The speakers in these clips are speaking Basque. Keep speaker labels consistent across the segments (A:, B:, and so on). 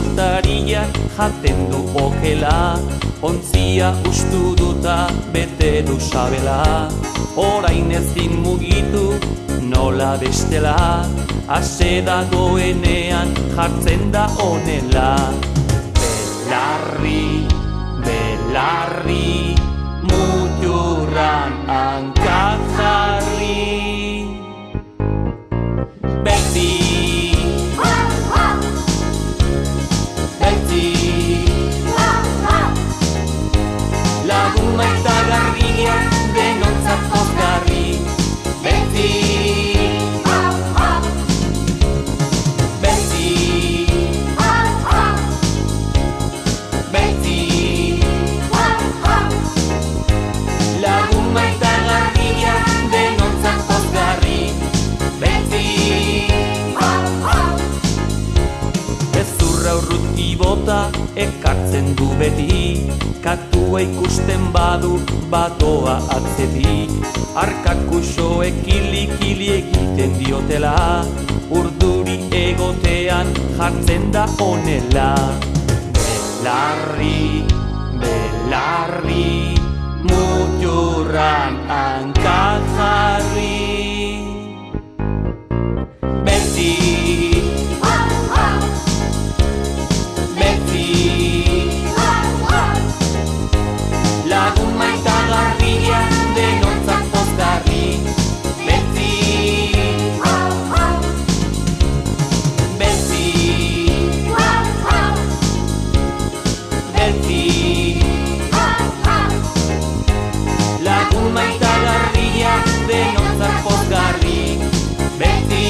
A: Kantariak jaten du okela, ontzia ustu duta bete du sabela. Orain ezin mugitu nola bestela, ase dagoenean jartzen da honela. Belarri, belarri, muturran hanka jarri. Beti, beti, lagun maitagarria denontzat pozgarri. Beti, beti, beti, lagun maitagarria denontzat pozgarri. Beti, ezurra urruti bota ekartzen du beti, katua ikusten badu batoa atzetik. Arkakuso ekili-kili egiten diotela, urduri egotean jartzen da honela. Belarri, belarri, muturran hanka jarri. Beti, beti, lagun maitagarria denontzat pozgarri. Beti, beti, beti, lagun maitagarria denontzat pozgarri. Beti,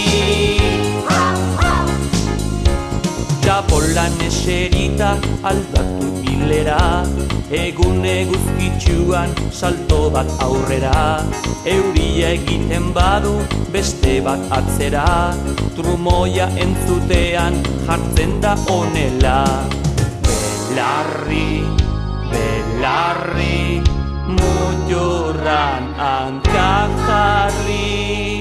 A: txapolan eserita aldatu hilera, egun eguzkitsuan salto bat aurrera. Euria egiten badu beste bat atzera, trumoia entzutean jartzen da honela. Belarri, belarri, muturran hanka jarri.